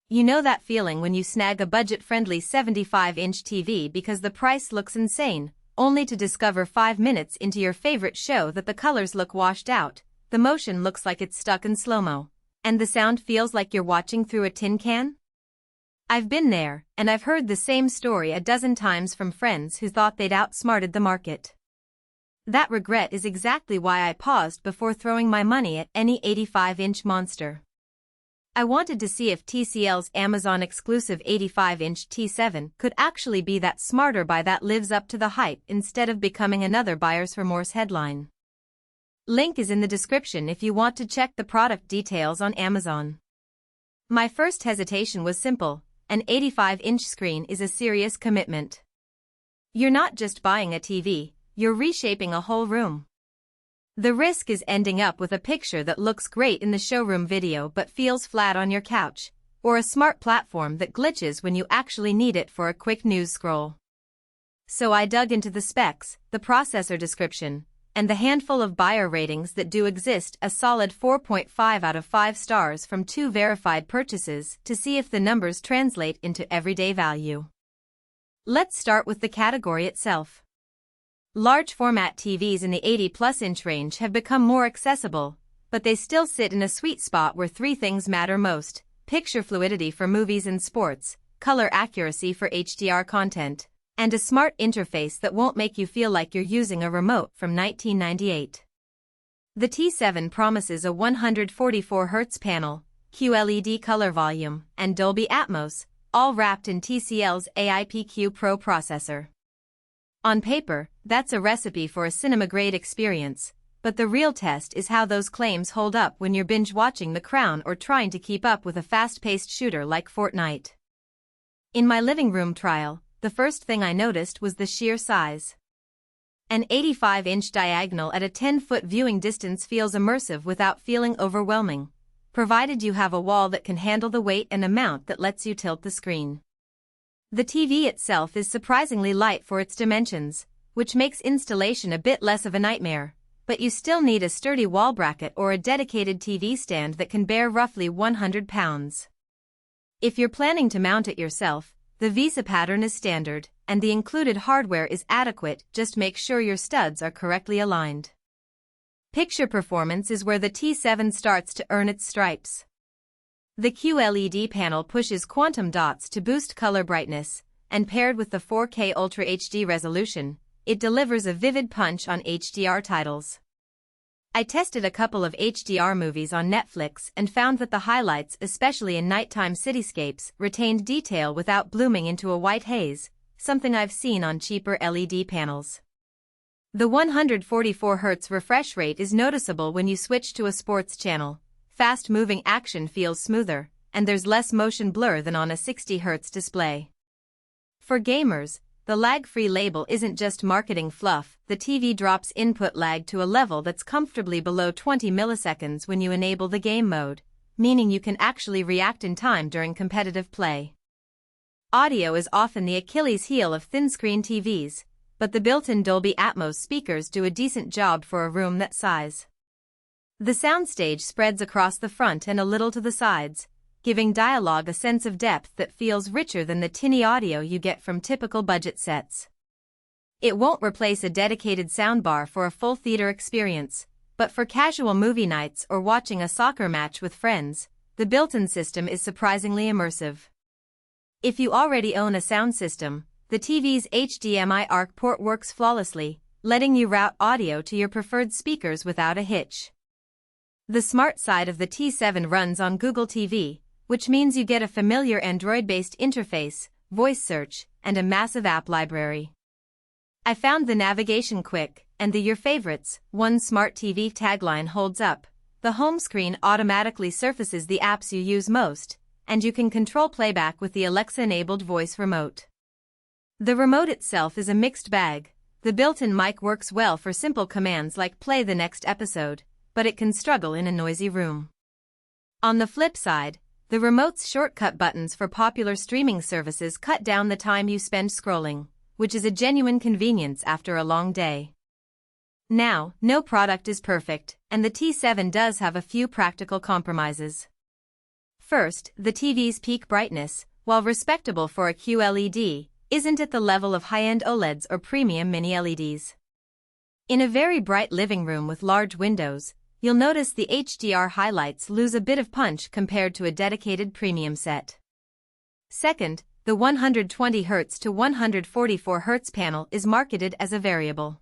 You know that feeling when you snag a budget-friendly 75-inch TV because the price looks insane, only to discover 5 minutes into your favorite show that the colors look washed out, the motion looks like it's stuck in slow-mo, and the sound feels like you're watching through a tin can? I've been there, and I've heard the same story a dozen times from friends who thought they'd outsmarted the market. That regret is exactly why I paused before throwing my money at any 85-inch monster. I wanted to see if TCL's Amazon-exclusive 85-inch T7 could actually be that smarter buy that lives up to the hype instead of becoming another buyer's remorse headline. Link is in the description if you want to check the product details on Amazon. My first hesitation was simple: an 85-inch screen is a serious commitment. You're not just buying a TV, you're reshaping a whole room. The risk is ending up with a picture that looks great in the showroom video but feels flat on your couch, or a smart platform that glitches when you actually need it for a quick news scroll. So I dug into the specs, the processor description, and the handful of buyer ratings that do exist, a solid 4.5 out of 5 stars from 2 verified purchases, to see if the numbers translate into everyday value. Let's start with the category itself. Large format TVs in the 80+ inch range have become more accessible, but they still sit in a sweet spot where 3 things matter most: picture fluidity for movies and sports, color accuracy for HDR content, and a smart interface that won't make you feel like you're using a remote from 1998. The T7 promises a 144Hz panel, QLED color volume, and Dolby Atmos, all wrapped in TCL's AIPQ Pro processor. On paper, that's a recipe for a cinema-grade experience, but the real test is how those claims hold up when you're binge-watching The Crown or trying to keep up with a fast-paced shooter like Fortnite. In my living room trial, the first thing I noticed was the sheer size. An 85-inch diagonal at a 10-foot viewing distance feels immersive without feeling overwhelming, provided you have a wall that can handle the weight and a mount that lets you tilt the screen. The TV itself is surprisingly light for its dimensions, which makes installation a bit less of a nightmare, but you still need a sturdy wall bracket or a dedicated TV stand that can bear roughly 100 pounds. If you're planning to mount it yourself, the Visa pattern is standard, and the included hardware is adequate, just make sure your studs are correctly aligned. Picture performance is where the T7 starts to earn its stripes. The QLED panel pushes quantum dots to boost color brightness, and paired with the 4K UltraHD Resolution, it delivers a vivid punch on HDR titles. I tested a couple of HDR movies on Netflix and found that the highlights, especially in nighttime cityscapes, retained detail without blooming into a white haze, something I've seen on cheaper LED panels. The 144Hz refresh rate is noticeable when you switch to a sports channel. Fast-moving action feels smoother, and there's less motion blur than on a 60Hz display. For gamers, the lag-free label isn't just marketing fluff. The TV drops input lag to a level that's comfortably below 20 milliseconds when you enable the game mode, meaning you can actually react in time during competitive play. Audio is often the Achilles heel of thin-screen TVs, but the built-in Dolby Atmos speakers do a decent job for a room that size. The soundstage spreads across the front and a little to the sides, giving dialogue a sense of depth that feels richer than the tinny audio you get from typical budget sets. It won't replace a dedicated soundbar for a full theater experience, but for casual movie nights or watching a soccer match with friends, the built-in system is surprisingly immersive. If you already own a sound system, the TV's HDMI ARC port works flawlessly, letting you route audio to your preferred speakers without a hitch. The smart side of the T7 runs on Google TV, which means you get a familiar Android-based interface, voice search, and a massive app library. I found the navigation quick, and the "Your Favorites, One Smart TV" tagline holds up. The home screen automatically surfaces the apps you use most, and you can control playback with the Alexa-enabled voice remote. The remote itself is a mixed bag. The built-in mic works well for simple commands like play the next episode, but it can struggle in a noisy room. On the flip side, the remote's shortcut buttons for popular streaming services cut down the time you spend scrolling, which is a genuine convenience after a long day. Now, no product is perfect, and the T7 does have a few practical compromises. First, the TV's peak brightness, while respectable for a QLED, isn't at the level of high-end OLEDs or premium mini-LEDs. In a very bright living room with large windows, you'll notice the HDR highlights lose a bit of punch compared to a dedicated premium set. Second, the 120Hz to 144Hz panel is marketed as a variable.